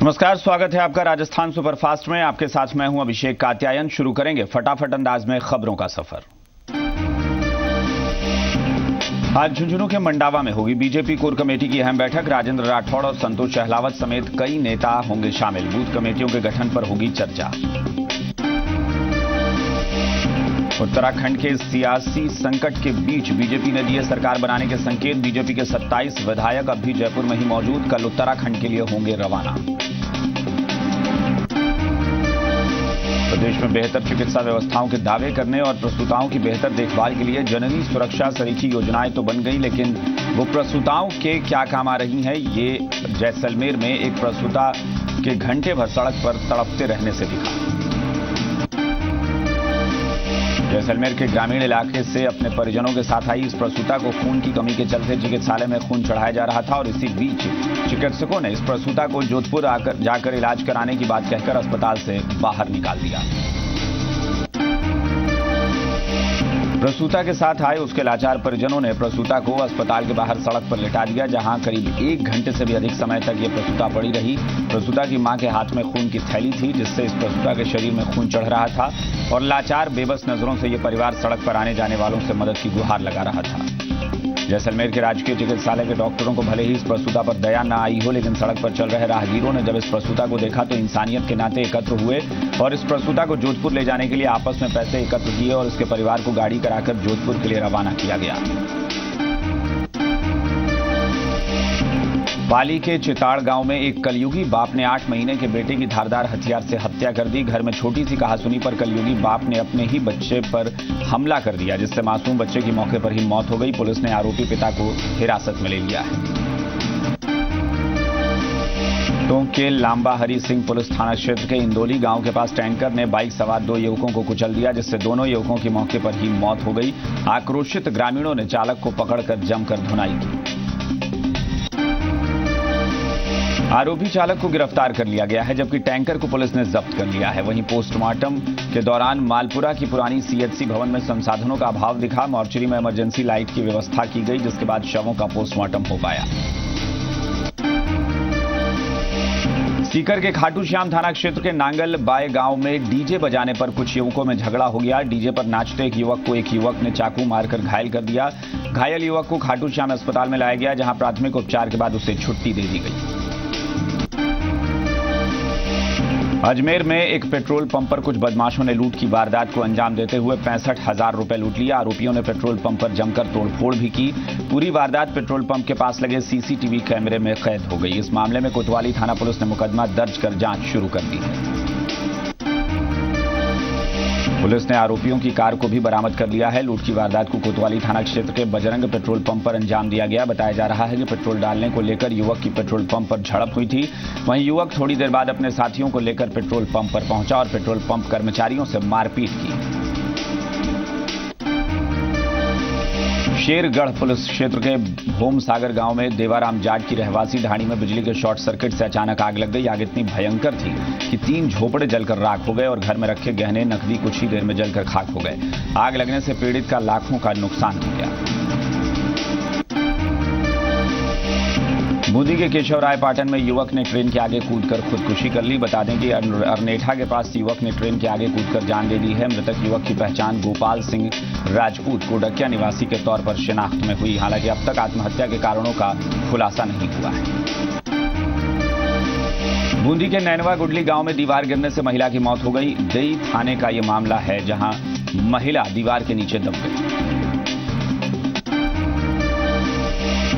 नमस्कार, स्वागत है आपका राजस्थान सुपरफास्ट में। आपके साथ मैं हूं अभिषेक कात्यायन। शुरू करेंगे फटाफट अंदाज में खबरों का सफर। आज झुंझुनू के मंडावा में होगी बीजेपी कोर कमेटी की अहम बैठक। राजेंद्र राठौड़ और संतोष शहलावत समेत कई नेता होंगे शामिल। बूथ कमेटियों के गठन पर होगी चर्चा। उत्तराखंड के सियासी संकट के बीच बीजेपी ने दिए सरकार बनाने के संकेत। बीजेपी के 27 विधायक अब भी जयपुर में ही मौजूद, कल उत्तराखंड के लिए होंगे रवाना। प्रदेश में बेहतर चिकित्सा व्यवस्थाओं के दावे करने और प्रसूताओं की बेहतर देखभाल के लिए जननी सुरक्षा सरीखी योजनाएं तो बन गई, लेकिन वो प्रसूताओं के क्या काम आ रही हैं, ये जैसलमेर में एक प्रसूता के घंटे भर सड़क पर तड़पते रहने से दिखा। जैसलमेर के ग्रामीण इलाके से अपने परिजनों के साथ आई इस प्रसूता को खून की कमी के चलते चिकित्सालय में खून चढ़ाया जा रहा था और इसी बीच चिकित्सकों ने इस प्रसूता को जोधपुर जाकर इलाज कराने की बात कहकर अस्पताल से बाहर निकाल दिया। प्रसूता के साथ आए उसके लाचार परिजनों ने प्रसूता को अस्पताल के बाहर सड़क पर लिटा दिया, जहां करीब 1 घंटे से भी अधिक समय तक ये प्रसूता पड़ी रही। प्रसूता की मां के हाथ में खून की थैली थी, जिससे इस प्रसूता के शरीर में खून चढ़ रहा था और लाचार बेबस नजरों से ये परिवार सड़क पर आने जाने वालों से मदद की गुहार लगा रहा था। जैसलमेर के राजकीय चिकित्सालय के डॉक्टरों को भले ही इस प्रसूता पर दया न आई हो, लेकिन सड़क पर चल रहे राहगीरों ने जब इस प्रसूता को देखा तो इंसानियत के नाते एकत्र हुए और इस प्रसूता को जोधपुर ले जाने के लिए आपस में पैसे एकत्र किए और इसके परिवार को गाड़ी कराकर जोधपुर के लिए रवाना किया गया। पाली के चिताड़ गांव में एक कलयुगी बाप ने 8 महीने के बेटे की धारदार हथियार से हत्या कर दी। घर में छोटी सी कहासुनी पर कलयुगी बाप ने अपने ही बच्चे पर हमला कर दिया, जिससे मासूम बच्चे की मौके पर ही मौत हो गई। पुलिस ने आरोपी पिता को हिरासत में ले लिया है। टोंक के लांबा हरी सिंह पुलिस थाना क्षेत्र के इंदौली गांव के पास टैंकर ने बाइक सवार 2 युवकों को कुचल दिया, जिससे दोनों युवकों की मौके पर ही मौत हो गई। आक्रोशित ग्रामीणों ने चालक को पकड़कर जमकर धुनाई की। आरोपी चालक को गिरफ्तार कर लिया गया है, जबकि टैंकर को पुलिस ने जब्त कर लिया है। वहीं पोस्टमार्टम के दौरान मालपुरा की पुरानी सीएचसी भवन में संसाधनों का अभाव दिखा। मॉर्चरी में इमरजेंसी लाइट की व्यवस्था की गई, जिसके बाद शवों का पोस्टमार्टम हो पाया। सीकर के खाटू श्याम थाना क्षेत्र के नांगल बाय गांव में डीजे बजाने पर कुछ युवकों में झगड़ा हो गया। डीजे पर नाचते एक युवक को एक युवक ने चाकू मारकर घायल कर दिया। घायल युवक को खाटू श्याम अस्पताल में लाया गया, जहां प्राथमिक उपचार के बाद उसे छुट्टी दे दी गई। अजमेर में एक पेट्रोल पंप पर कुछ बदमाशों ने लूट की वारदात को अंजाम देते हुए 65,000 रुपए लूट लिया। आरोपियों ने पेट्रोल पंप पर जमकर तोड़फोड़ भी की। पूरी वारदात पेट्रोल पंप के पास लगे सीसीटीवी कैमरे में कैद हो गई। इस मामले में कोतवाली थाना पुलिस ने मुकदमा दर्ज कर जांच शुरू कर दी है। पुलिस ने आरोपियों की कार को भी बरामद कर लिया है। लूट की वारदात को कोतवाली थाना क्षेत्र के बजरंग पेट्रोल पंप पर अंजाम दिया गया। बताया जा रहा है कि पेट्रोल डालने को लेकर युवक की पेट्रोल पंप पर झड़प हुई थी। वहीं युवक थोड़ी देर बाद अपने साथियों को लेकर पेट्रोल पंप पर पहुंचा और पेट्रोल पंप कर्मचारियों से मारपीट की। शेरगढ़ पुलिस क्षेत्र के भोम सागर गांव में देवाराम जाट की रहवासी ढाणी में बिजली के शॉर्ट सर्किट से अचानक आग लग गई। आग इतनी भयंकर थी कि 3 झोपड़े जलकर राख हो गए और घर में रखे गहने नकदी कुछ ही देर में जलकर खाक हो गए। आग लगने से पीड़ित का लाखों का नुकसान हो गया। बूंदी के केशवराय पाटन में युवक ने ट्रेन के आगे कूदकर खुदकुशी कर ली। बता दें कि अरनेठा के पास युवक ने ट्रेन के आगे कूदकर जान दे दी है। मृतक युवक की पहचान गोपाल सिंह राजपूत कोडकिया निवासी के तौर पर शिनाख्त में हुई। हालांकि अब तक आत्महत्या के कारणों का खुलासा नहीं हुआ है। बूंदी के नैनवा गुडली गांव में दीवार गिरने से महिला की मौत हो गई। देई थाने का यह मामला है, जहां महिला दीवार के नीचे दब गई।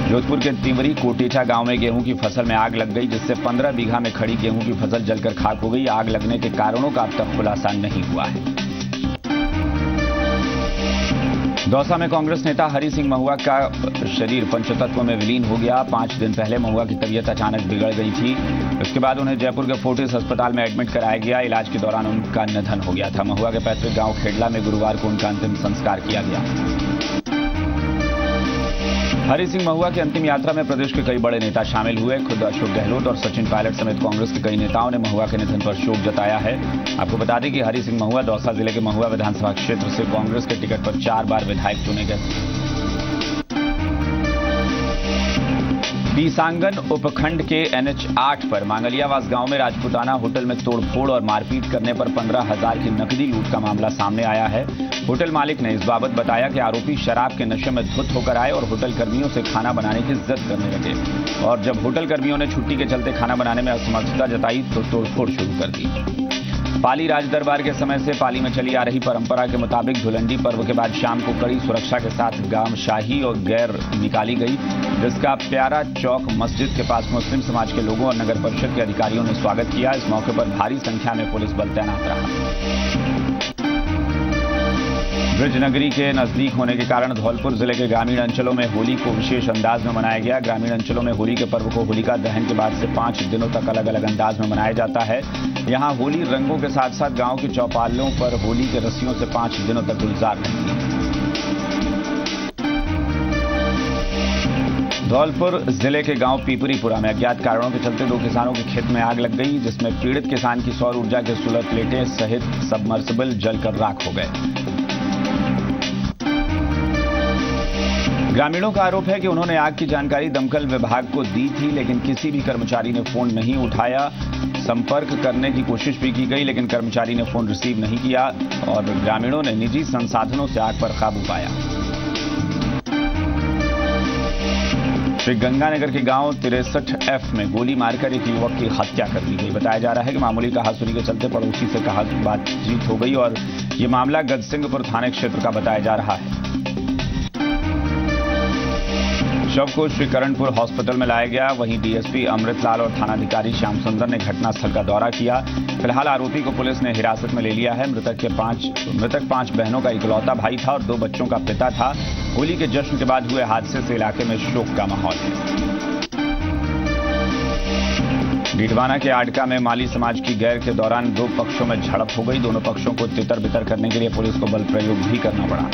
जोधपुर के तिवरी कोटेचा गांव में गेहूं की फसल में आग लग गई, जिससे 15 बीघा में खड़ी गेहूं की फसल जलकर खाक हो गई। आग लगने के कारणों का अब तक खुलासा नहीं हुआ है। दौसा में कांग्रेस नेता हरि सिंह महुआ का शरीर पंचतत्व में विलीन हो गया। 5 दिन पहले महुआ की तबीयत अचानक बिगड़ गई थी। इसके बाद उन्हें जयपुर के फोर्टिस अस्पताल में एडमिट कराया गया। इलाज के दौरान उनका निधन हो गया था। महुआ के पैतृक गांव खेड़ला में गुरुवार को उनका अंतिम संस्कार किया गया। हरि सिंह महुआ की अंतिम यात्रा में प्रदेश के कई बड़े नेता शामिल हुए। खुद अशोक गहलोत और सचिन पायलट समेत कांग्रेस के कई नेताओं ने महुआ के निधन पर शोक जताया है। आपको बता दें कि हरि सिंह महुआ दौसा जिले के महुआ विधानसभा क्षेत्र से कांग्रेस के टिकट पर 4 बार विधायक चुने गए। बीसांगन उपखंड के NH8 पर मांगलियावास गांव में राजपूताना होटल में तोड़फोड़ और मारपीट करने पर 15,000 की नकदी लूट का मामला सामने आया है। होटल मालिक ने इस बाबत बताया कि आरोपी शराब के नशे में धुत होकर आए और होटल कर्मियों से खाना बनाने की जिद करने लगे और जब होटल कर्मियों ने छुट्टी के चलते खाना बनाने में असमर्थता जताई तो तोड़फोड़ शुरू कर दी। पाली राज दरबार के समय से पाली में चली आ रही परंपरा के मुताबिक धुलंडी पर्व के बाद शाम को कड़ी सुरक्षा के साथ गांव शाही और गैर निकाली गई, जिसका प्यारा चौक मस्जिद के पास मुस्लिम समाज के लोगों और नगर परिषद के अधिकारियों ने स्वागत किया। इस मौके पर भारी संख्या में पुलिस बल तैनात रहा। ब्रज नगरी के नजदीक होने के कारण धौलपुर जिले के ग्रामीण अंचलों में होली को विशेष अंदाज में मनाया गया। ग्रामीण अंचलों में होली के पर्व को होलिका दहन के बाद से 5 दिनों तक अलग अलग अंदाज में मनाया जाता है। यहां होली रंगों के साथ साथ गांव की चौपालों पर होली के रस्सियों से 5 दिनों तक गुलजार रहती है। धौलपुर जिले के गांव पीपरीपुरा में अज्ञात कारणों के चलते 2 किसानों के खेत में आग लग गई, जिसमें पीड़ित किसान की सौर ऊर्जा के सोलर प्लेटें सहित सबमर्सिबल जलकर राख हो गए। ग्रामीणों का आरोप है कि उन्होंने आग की जानकारी दमकल विभाग को दी थी, लेकिन किसी भी कर्मचारी ने फोन नहीं उठाया। संपर्क करने की कोशिश भी की गई, लेकिन कर्मचारी ने फोन रिसीव नहीं किया और ग्रामीणों ने निजी संसाधनों से आग पर काबू पाया। श्री गंगानगर के गांव 63F में गोली मारकर एक युवक की हत्या कर दी गई। बताया जा रहा है कि मामूली कहासुनी के चलते पड़ोसी से बातचीत हो गई और ये मामला गजसिंहपुर थाने क्षेत्र का बताया जा रहा है। शव को श्रीकरणपुर हॉस्पिटल में लाया गया। वहीं डीएसपी अमृतलाल और थानाधिकारी श्याम सुंदर ने घटनास्थल का दौरा किया। फिलहाल आरोपी को पुलिस ने हिरासत में ले लिया है। मृतक 5 बहनों का इकलौता भाई था और 2 बच्चों का पिता था। होली के जश्न के बाद हुए हादसे से इलाके में शोक का माहौल है। डीडवाना के आडका में माली समाज की गैर के दौरान 2 पक्षों में झड़प हो गई। दोनों पक्षों को तितर बितर करने के लिए पुलिस को बल प्रयोग भी करना पड़ा।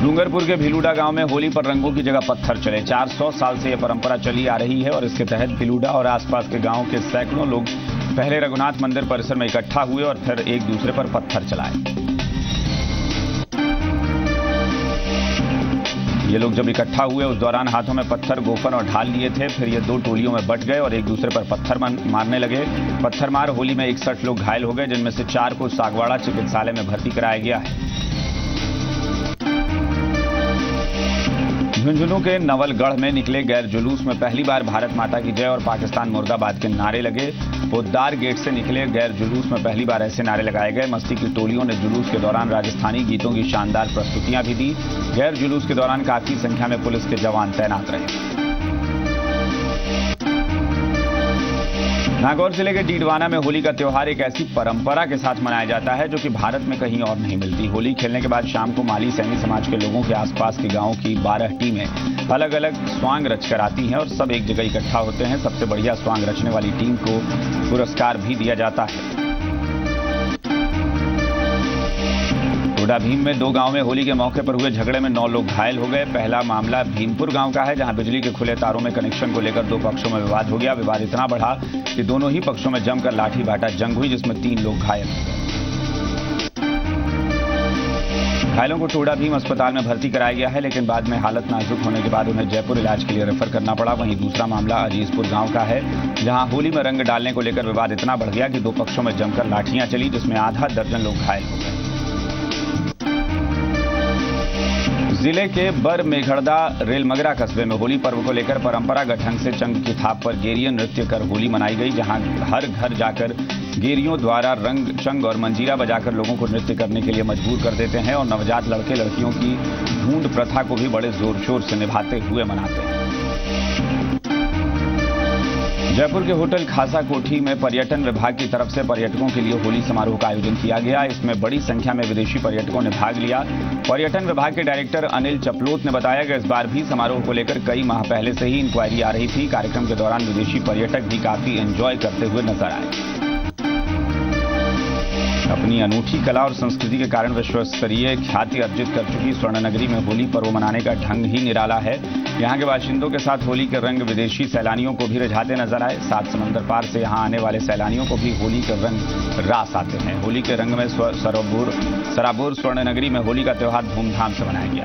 डूंगरपुर के भिलूडा गांव में होली पर रंगों की जगह पत्थर चले। 400 साल से यह परंपरा चली आ रही है और इसके तहत भिलूडा और आसपास के गांव के सैकड़ों लोग पहले रघुनाथ मंदिर परिसर में इकट्ठा हुए और फिर एक दूसरे पर पत्थर चलाए। ये लोग जब इकट्ठा हुए उस दौरान हाथों में पत्थर, गोफन और ढाल लिए थे। फिर ये 2 टोलियों में बंट गए और एक दूसरे पर पत्थर मारने लगे। पत्थरमार होली में 61 लोग घायल हो गए, जिनमें से 4 को सागवाड़ा चिकित्सालय में भर्ती कराया गया है। झुंझुनू के नवलगढ़ में निकले गैर जुलूस में पहली बार भारत माता की जय और पाकिस्तान मुर्दाबाद के नारे लगे। पोद्दार गेट से निकले गैर जुलूस में पहली बार ऐसे नारे लगाए गए। मस्ती की टोलियों ने जुलूस के दौरान राजस्थानी गीतों की शानदार प्रस्तुतियां भी दी। गैर जुलूस के दौरान काफी संख्या में पुलिस के जवान तैनात रहे। नागौर जिले के डीडवाना में होली का त्योहार एक ऐसी परंपरा के साथ मनाया जाता है जो कि भारत में कहीं और नहीं मिलती। होली खेलने के बाद शाम को माली सैनी समाज के लोगों के आसपास के गांवों की 12 टीमें अलग अलग स्वांग रचकर आती हैं और सब एक जगह इकट्ठा होते हैं। सबसे बढ़िया स्वांग रचने वाली टीम को पुरस्कार भी दिया जाता है। टोडा भीम में 2 गांव में होली के मौके पर हुए झगड़े में 9 लोग घायल हो गए। पहला मामला भीमपुर गांव का है, जहां बिजली के खुले तारों में कनेक्शन को लेकर 2 पक्षों में विवाद हो गया। विवाद इतना बढ़ा कि दोनों ही पक्षों में जमकर लाठी भाटा जंग हुई, जिसमें 3 लोग घायल हो गए। घायलों को टोडा भीम अस्पताल में भर्ती कराया गया है, लेकिन बाद में हालत नाजुक होने के बाद उन्हें जयपुर इलाज के लिए रेफर करना पड़ा। वहीं दूसरा मामला अजीजपुर गांव का है, जहां होली में रंग डालने को लेकर विवाद इतना बढ़ गया कि 2 पक्षों में जमकर लाठियां चली, जिसमें आधा दर्जन लोग घायल हो गए। जिले के बरमेघड़दा रेलमगरा कस्बे में होली पर्व को लेकर परंपरागत ढंग से चंग की थाप पर गेरियन नृत्य कर होली मनाई गई, जहां हर घर जाकर गेरियों द्वारा रंग, चंग और मंजीरा बजाकर लोगों को नृत्य करने के लिए मजबूर कर देते हैं और नवजात लड़के लड़कियों की ढूंढ प्रथा को भी बड़े जोर शोर से निभाते हुए मनाते हैं। जयपुर के होटल खासा कोठी में पर्यटन विभाग की तरफ से पर्यटकों के लिए होली समारोह का आयोजन किया गया। इसमें बड़ी संख्या में विदेशी पर्यटकों ने भाग लिया। पर्यटन विभाग के डायरेक्टर अनिल चपलोत ने बताया कि इस बार भी समारोह को लेकर कई माह पहले से ही इंक्वायरी आ रही थी। कार्यक्रम के दौरान विदेशी पर्यटक भी काफी एंजॉय करते हुए नजर आए। अपनी अनूठी कला और संस्कृति के कारण विश्व स्तरीय ख्याति अर्जित कर चुकी स्वर्णनगरी में होली पर्व मनाने का ढंग ही निराला है। यहाँ के बाशिंदों के साथ होली के रंग विदेशी सैलानियों को भी रिझाते नजर आए। सात समंदर पार से यहाँ आने वाले सैलानियों को भी होली के रंग रास आते हैं। होली के रंग में सराबुर स्वर्ण नगरी में होली का त्योहार धूमधाम से मनाया गया।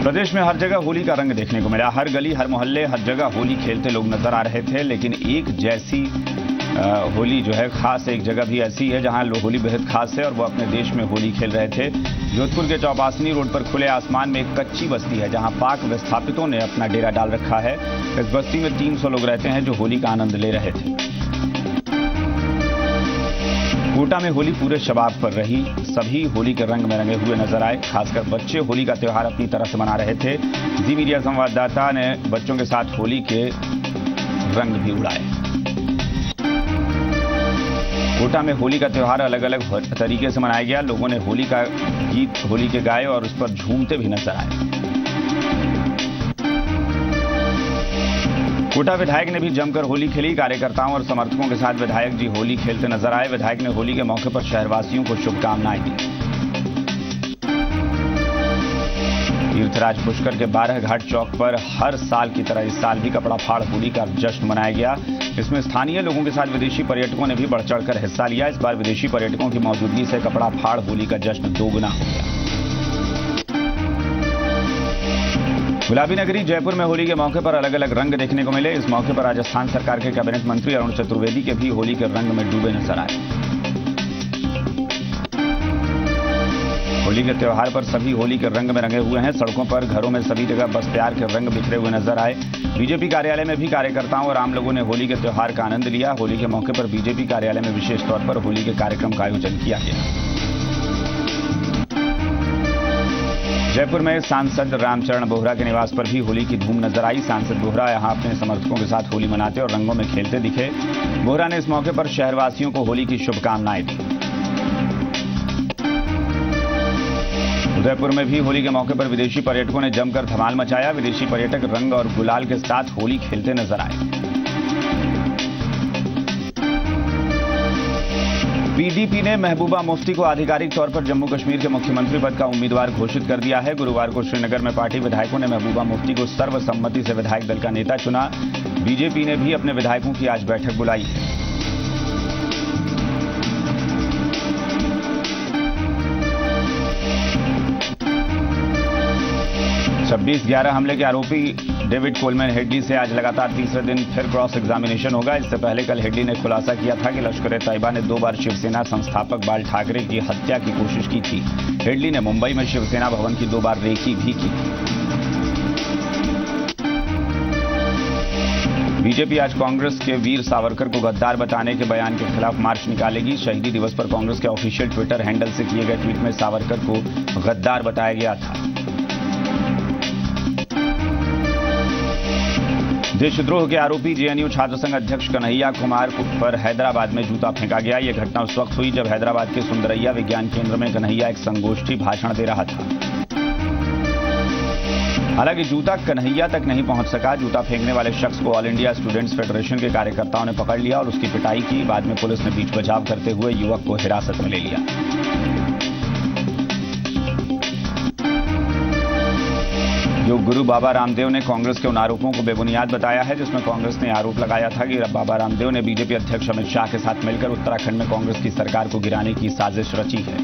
प्रदेश में हर जगह होली का रंग देखने को मिला। हर गली, हर मोहल्ले, हर जगह होली खेलते लोग नजर आ रहे थे। लेकिन एक जैसी होली जो है खास एक जगह भी ऐसी है जहां होली बेहद खास है और वो अपने देश में होली खेल रहे थे। जोधपुर के चौपासनी रोड पर खुले आसमान में एक कच्ची बस्ती है जहां पाक विस्थापितों ने अपना डेरा डाल रखा है। इस बस्ती में 300 लोग रहते हैं जो होली का आनंद ले रहे थे। कोटा में होली पूरे शबाब पर रही। सभी होली के रंग में रंगे हुए नजर आए। खासकर बच्चे होली का त्योहार अपनी तरह से मना रहे थे। जी मीडिया संवाददाता ने बच्चों के साथ होली के रंग भी उड़ाए। कोटा में होली का त्योहार अलग अलग तरीके से मनाया गया। लोगों ने होली का गीत होली के गाए और उस पर झूमते भी नजर आए। कोटा विधायक ने भी जमकर होली खेली। कार्यकर्ताओं और समर्थकों के साथ विधायक जी होली खेलते नजर आए। विधायक ने होली के मौके पर शहरवासियों को शुभकामनाएं दी। तीर्थराज पुष्कर के 12 घाट चौक पर हर साल की तरह इस साल भी कपड़ा फाड़ होली का जश्न मनाया गया। इसमें स्थानीय लोगों के साथ विदेशी पर्यटकों ने भी बढ़ चढ़कर हिस्सा लिया। इस बार विदेशी पर्यटकों की मौजूदगी से कपड़ा फाड़ होली का जश्न दोगुना हो गया। गुलाबी नगरी जयपुर में होली के मौके पर अलग अलग रंग देखने को मिले। इस मौके पर राजस्थान सरकार के कैबिनेट मंत्री अरुण चतुर्वेदी के भी होली के रंग में डूबे नजर आए। होली के त्योहार पर सभी होली के रंग में रंगे हुए हैं। सड़कों पर, घरों में सभी जगह बस प्यार के रंग बिखरे हुए नजर आए। बीजेपी कार्यालय में भी कार्यकर्ताओं और आम लोगों ने होली के त्योहार का आनंद लिया। होली के मौके पर बीजेपी कार्यालय में विशेष तौर पर होली के कार्यक्रम का आयोजन किया गया। जयपुर में सांसद रामचरण बोहरा के निवास पर भी होली की धूम नजर आई। सांसद बोहरा यहां अपने समर्थकों के साथ होली मनाते और रंगों में खेलते दिखे। बोहरा ने इस मौके पर शहरवासियों को होली की शुभकामनाएं दी। उदयपुर में भी होली के मौके पर विदेशी पर्यटकों ने जमकर धमाल मचाया। विदेशी पर्यटक रंग और गुलाल के साथ होली खेलते नजर आए। पीडीपी ने महबूबा मुफ्ती को आधिकारिक तौर पर जम्मू कश्मीर के मुख्यमंत्री पद का उम्मीदवार घोषित कर दिया है। गुरुवार को श्रीनगर में पार्टी विधायकों ने महबूबा मुफ्ती को सर्वसम्मति से विधायक दल का नेता चुना। बीजेपी ने भी अपने विधायकों की आज बैठक बुलाई है। 26/11 हमले के आरोपी डेविड कोलमैन हेडली से आज लगातार तीसरे दिन फिर क्रॉस एग्जामिनेशन होगा। इससे पहले कल हेडली ने खुलासा किया था कि लश्कर-ए-तैयबा ने 2 बार शिवसेना संस्थापक बाल ठाकरे की हत्या की कोशिश की थी। हेडली ने मुंबई में शिवसेना भवन की 2 बार रेकी भी की थी। बीजेपी आज कांग्रेस के वीर सावरकर को गद्दार बताने के बयान के खिलाफ मार्च निकालेगी। शहीदी दिवस पर कांग्रेस के ऑफिशियल ट्विटर हैंडल से किए गए ट्वीट में सावरकर को गद्दार बताया गया था। देशद्रोह के आरोपी जेएनयू छात्र संघ अध्यक्ष कन्हैया कुमार पर हैदराबाद में जूता फेंका गया। यह घटना उस वक्त हुई जब हैदराबाद के सुंदरैया विज्ञान केंद्र में कन्हैया एक संगोष्ठी भाषण दे रहा था। हालांकि जूता कन्हैया तक नहीं पहुंच सका। जूता फेंकने वाले शख्स को ऑल इंडिया स्टूडेंट्स फेडरेशन के कार्यकर्ताओं ने पकड़ लिया और उसकी पिटाई की। बाद में पुलिस ने बीच बचाव करते हुए युवक को हिरासत में ले लिया। योग गुरु बाबा रामदेव ने कांग्रेस के उन आरोपों को बेबुनियाद बताया है जिसमें कांग्रेस ने आरोप लगाया था कि बाबा रामदेव ने बीजेपी अध्यक्ष अमित शाह के साथ मिलकर उत्तराखंड में कांग्रेस की सरकार को गिराने की साजिश रची है।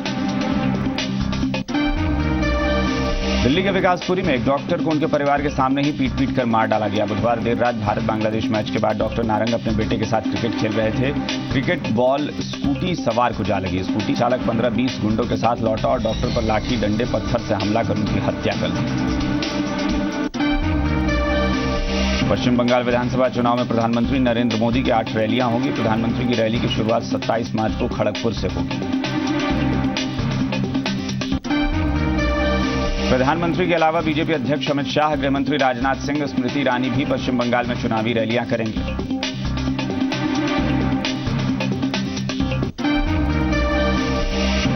दिल्ली के विकासपुरी में एक डॉक्टर को उनके परिवार के सामने ही पीट कर मार डाला गया। बुधवार देर रात भारत बांग्लादेश मैच के बाद डॉक्टर नारंग अपने बेटे के साथ क्रिकेट खेल रहे थे। क्रिकेट बॉल स्कूटी सवार को जा लगी। स्कूटी चालक 15-20 गुंडों के साथ लौटा और डॉक्टर पर लाठी, डंडे, पत्थर से हमला कर उनकी हत्या कर दी। पश्चिम बंगाल विधानसभा चुनाव में प्रधानमंत्री नरेंद्र मोदी की 8 रैलियां होंगी। प्रधानमंत्री की रैली की शुरुआत 27 मार्च को खड़गपुर से होगी। प्रधानमंत्री के अलावा बीजेपी अध्यक्ष अमित शाह, गृहमंत्री राजनाथ सिंह, स्मृति ईरानी भी पश्चिम बंगाल में चुनावी रैलियां करेंगे।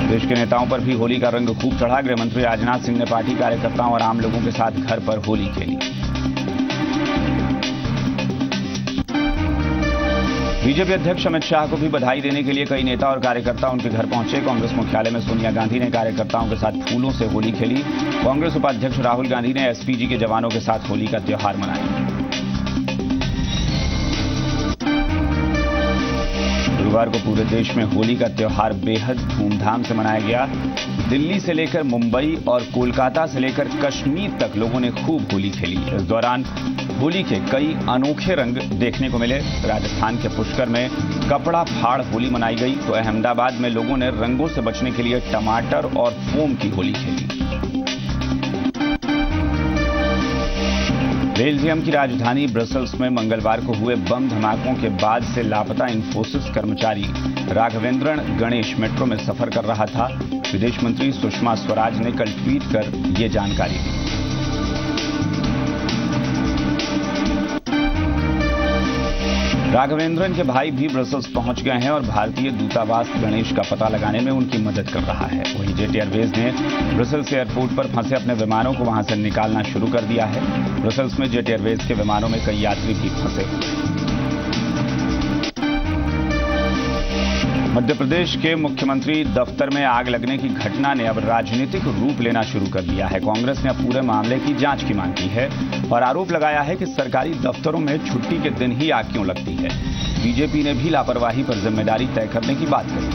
देश के नेताओं पर भी होली का रंग खूब चढ़ा। गृहमंत्री राजनाथ सिंह ने पार्टी कार्यकर्ताओं और आम लोगों के साथ घर पर होली खेली। बीजेपी अध्यक्ष अमित शाह को भी बधाई देने के लिए कई नेता और कार्यकर्ता उनके घर पहुंचे। कांग्रेस मुख्यालय में सोनिया गांधी ने कार्यकर्ताओं के साथ फूलों से होली खेली। कांग्रेस उपाध्यक्ष राहुल गांधी ने एसपीजी के जवानों के साथ होली का त्योहार मनाया। गुरुवार को पूरे देश में होली का त्योहार बेहद धूमधाम से मनाया गया। दिल्ली से लेकर मुंबई और कोलकाता से लेकर कश्मीर तक लोगों ने खूब होली खेली। इस दौरान होली के कई अनोखे रंग देखने को मिले। राजस्थान के पुष्कर में कपड़ा फाड़ होली मनाई गई, तो अहमदाबाद में लोगों ने रंगों से बचने के लिए टमाटर और फोम की होली खेली। बेल्जियम की राजधानी ब्रसेल्स में मंगलवार को हुए बम धमाकों के बाद से लापता इंफोसिस कर्मचारी राघवेंद्रन गणेश मेट्रो में सफर कर रहा था। विदेश मंत्री सुषमा स्वराज ने कल ट्वीट कर ये जानकारी दी। राघवेंद्रन के भाई भी ब्रसेल्स पहुंच गए हैं और भारतीय दूतावास गणेश का पता लगाने में उनकी मदद कर रहा है। वहीं जेट एयरवेज ने ब्रसेल्स एयरपोर्ट पर फंसे अपने विमानों को वहां से निकालना शुरू कर दिया है। ब्रसेल्स में जेट एयरवेज के विमानों में कई यात्री भी फंसे हुए हैं। मध्य प्रदेश के मुख्यमंत्री दफ्तर में आग लगने की घटना ने अब राजनीतिक रूप लेना शुरू कर दिया है। कांग्रेस ने अब पूरे मामले की जांच की मांग की है और आरोप लगाया है कि सरकारी दफ्तरों में छुट्टी के दिन ही आग क्यों लगती है। बीजेपी ने भी लापरवाही पर जिम्मेदारी तय करने की बात कही।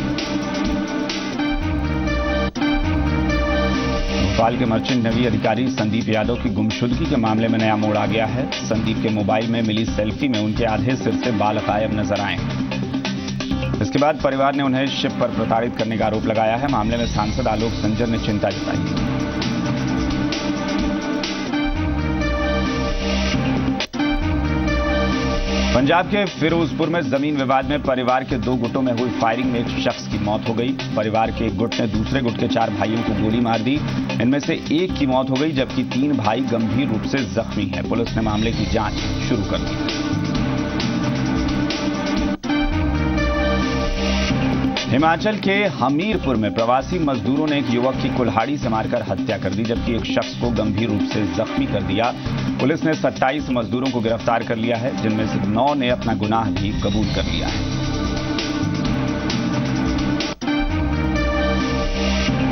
भोपाल के मर्चेंट नेवी अधिकारी संदीप यादव की गुमशुदगी के मामले में नया मोड़ आ गया है। संदीप के मोबाइल में मिली सेल्फी में उनके आधे सिर से बाल गायब नजर आए हैं। इसके बाद परिवार ने उन्हें शिप पर प्रताड़ित करने का आरोप लगाया है। मामले में सांसद आलोक संजर ने चिंता जताई है। पंजाब के फिरोजपुर में जमीन विवाद में परिवार के 2 गुटों में हुई फायरिंग में एक शख्स की मौत हो गई। परिवार के एक गुट ने दूसरे गुट के 4 भाइयों को गोली मार दी। इनमें से एक की मौत हो गई जबकि 3 भाई गंभीर रूप से जख्मी हैं। पुलिस ने मामले की जांच शुरू कर दी है। हिमाचल के हमीरपुर में प्रवासी मजदूरों ने एक युवक की कुल्हाड़ी से मारकर हत्या कर दी जबकि एक शख्स को गंभीर रूप से जख्मी कर दिया। पुलिस ने 27 मजदूरों को गिरफ्तार कर लिया है, जिनमें से 9 ने अपना गुनाह भी कबूल कर लिया है।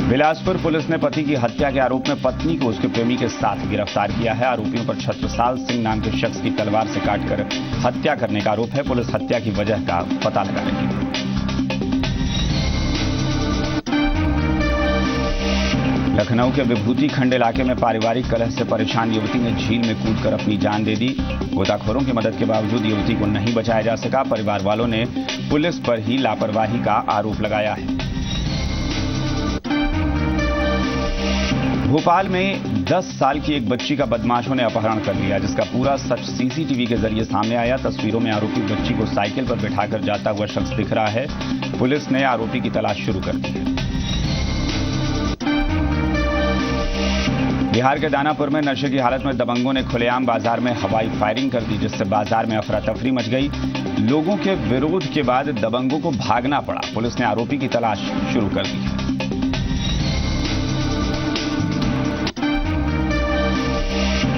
बिलासपुर पुलिस ने पति की हत्या के आरोप में पत्नी को उसके प्रेमी के साथ गिरफ्तार किया है। आरोपियों पर छत्रसाल सिंह नाम के शख्स की तलवार से काटकर हत्या करने का आरोप है। पुलिस हत्या की वजह का पता लगा रही है। लखनऊ के विभूति खंड इलाके में पारिवारिक कलह से परेशान युवती ने झील में कूदकर अपनी जान दे दी। गोताखोरों की मदद के बावजूद युवती को नहीं बचाया जा सका। परिवार वालों ने पुलिस पर ही लापरवाही का आरोप लगाया है। भोपाल में 10 साल की एक बच्ची का बदमाशों ने अपहरण कर लिया, जिसका पूरा सच सीसीटीवी के जरिए सामने आया। तस्वीरों में आरोपी बच्ची को साइकिल पर बिठाकर जाता हुआ शख्स दिख रहा है। पुलिस ने आरोपी की तलाश शुरू कर दी है। बिहार के दानापुर में नशे की हालत में दबंगों ने खुलेआम बाजार में हवाई फायरिंग कर दी, जिससे बाजार में अफरा तफरी मच गई। लोगों के विरोध के बाद दबंगों को भागना पड़ा। पुलिस ने आरोपी की तलाश शुरू कर दी है।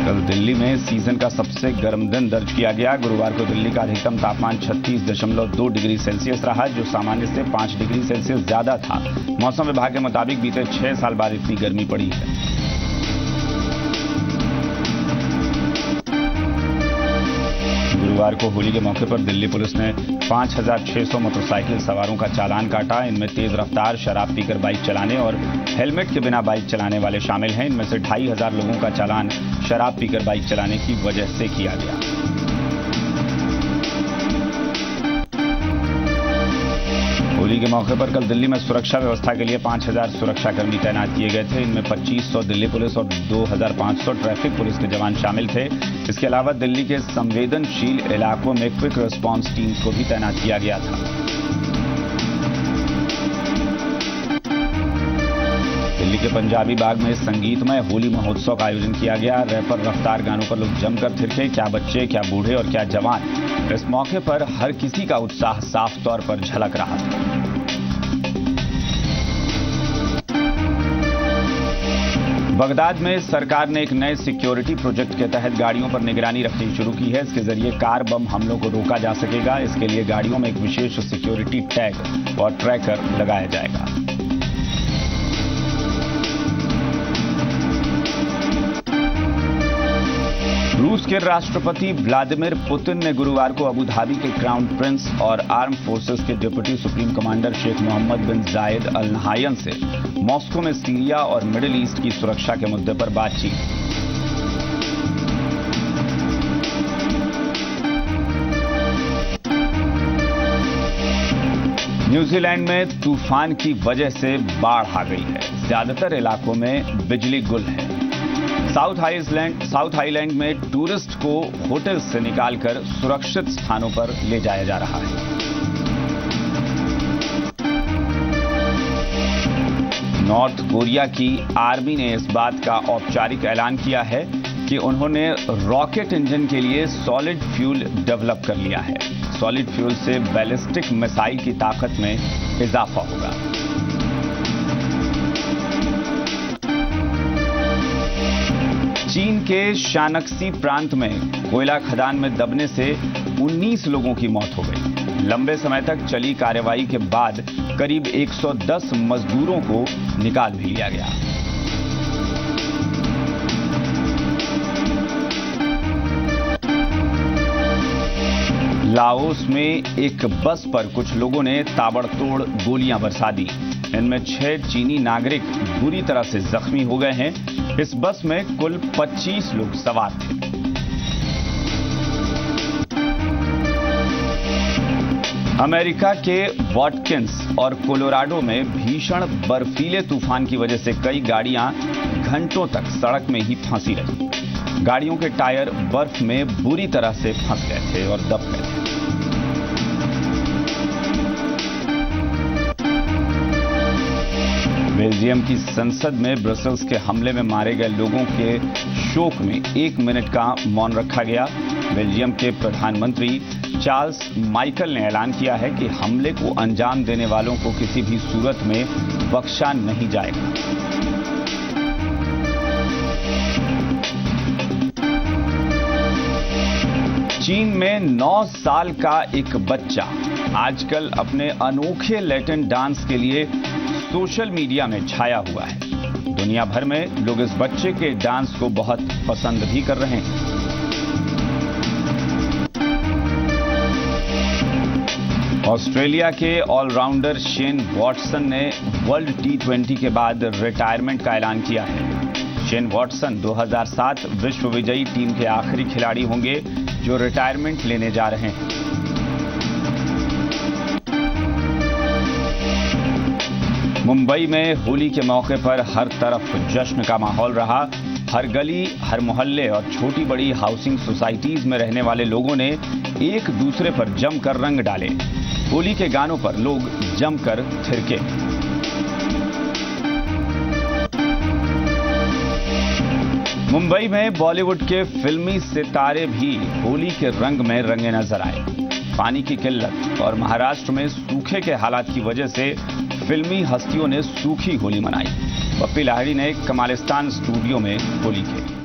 कल दिल्ली में सीजन का सबसे गर्म दिन दर्ज किया गया। गुरुवार को दिल्ली का अधिकतम तापमान 36.2 डिग्री सेल्सियस रहा, जो सामान्य से 5 डिग्री सेल्सियस ज्यादा था। मौसम विभाग के मुताबिक बीते 6 साल बाद इतनी गर्मी पड़ी है। गुरुवार को होली के मौके पर दिल्ली पुलिस ने 5,600 मोटरसाइकिल सवारों का चालान काटा। इनमें तेज रफ्तार, शराब पीकर बाइक चलाने और हेलमेट के बिना बाइक चलाने वाले शामिल हैं। इनमें से 2,500 लोगों का चालान शराब पीकर बाइक चलाने की वजह से किया गया। होली के मौके पर कल दिल्ली में सुरक्षा व्यवस्था के लिए 5,000 सुरक्षाकर्मी तैनात किए गए थे। इनमें 2,500 दिल्ली पुलिस और 2,500 ट्रैफिक पुलिस के जवान शामिल थे। इसके अलावा दिल्ली के संवेदनशील इलाकों में क्विक रिस्पांस टीम्स को भी तैनात किया गया था। दिल्ली के पंजाबी बाग में संगीतमय होली महोत्सव का आयोजन किया गया। रैपर रफ्तार गानों पर लोग जमकर थिरके। क्या बच्चे, क्या बूढ़े और क्या जवान। इस मौके पर हर किसी का उत्साह साफ तौर पर झलक रहा था। बगदाद में सरकार ने एक नए सिक्योरिटी प्रोजेक्ट के तहत गाड़ियों पर निगरानी रखनी शुरू की है। इसके जरिए कार बम हमलों को रोका जा सकेगा। इसके लिए गाड़ियों में एक विशेष सिक्योरिटी टैग और ट्रैकर लगाया जाएगा। रूस के राष्ट्रपति व्लादिमीर पुतिन ने गुरुवार को अबू धाबी के क्राउन प्रिंस और आर्म फोर्सेस के deputy supreme commander Sheikh Mohammed bin Zayed Al नहायन से मॉस्को में सीरिया और मिडिल ईस्ट की सुरक्षा के मुद्दे पर बातचीत। न्यूजीलैंड में तूफान की वजह से बाढ़ आ गई है। ज्यादातर इलाकों में बिजली गुल है। साउथ आइलैंड में टूरिस्ट को होटल से निकालकर सुरक्षित स्थानों पर ले जाया जा रहा है। नॉर्थ कोरिया की आर्मी ने इस बात का औपचारिक ऐलान किया है कि उन्होंने रॉकेट इंजन के लिए सॉलिड फ्यूल डेवलप कर लिया है। सॉलिड फ्यूल से बैलिस्टिक मिसाइल की ताकत में इजाफा होगा। चीन के शानक्सी प्रांत में कोयला खदान में दबने से 19 लोगों की मौत हो गई। लंबे समय तक चली कार्रवाई के बाद करीब 110 मजदूरों को निकाल भी लिया गया। लाओस में एक बस पर कुछ लोगों ने ताबड़तोड़ गोलियां बरसा दी। इनमें 6 चीनी नागरिक बुरी तरह से जख्मी हो गए हैं। इस बस में कुल 25 लोग सवार थे। अमेरिका के वाटकिंस और कोलोराडो में भीषण बर्फीले तूफान की वजह से कई गाड़ियां घंटों तक सड़क में ही फंसी रही। गाड़ियों के टायर बर्फ में बुरी तरह से फंस गए थे और दब गए थे। बेल्जियम की संसद में ब्रसेल्स के हमले में मारे गए लोगों के शोक में 1 मिनट का मौन रखा गया। बेल्जियम के प्रधानमंत्री चार्ल्स माइकल ने ऐलान किया है कि हमले को अंजाम देने वालों को किसी भी सूरत में बख्शा नहीं जाएगा। चीन में 9 साल का एक बच्चा आजकल अपने अनोखे लैटिन डांस के लिए सोशल मीडिया में छाया हुआ है। दुनिया भर में लोग इस बच्चे के डांस को बहुत पसंद भी कर रहे हैं। ऑस्ट्रेलिया के ऑलराउंडर शेन वॉटसन ने वर्ल्ड T20 के बाद रिटायरमेंट का ऐलान किया है। शेन वॉटसन 2007 विश्व विजयी टीम के आखिरी खिलाड़ी होंगे जो रिटायरमेंट लेने जा रहे हैं। मुंबई में होली के मौके पर हर तरफ जश्न का माहौल रहा। हर गली, हर मोहल्ले और छोटी बड़ी हाउसिंग सोसाइटीज में रहने वाले लोगों ने एक दूसरे पर जमकर रंग डाले। होली के गानों पर लोग जमकर थिरके। मुंबई में बॉलीवुड के फिल्मी सितारे भी होली के रंग में रंगे नजर आए। पानी की किल्लत और महाराष्ट्र में सूखे के हालात की वजह से फिल्मी हस्तियों ने सूखी होली मनाई। पप्पी लाहिड़ी ने कमालिस्तान स्टूडियो में होली खेली।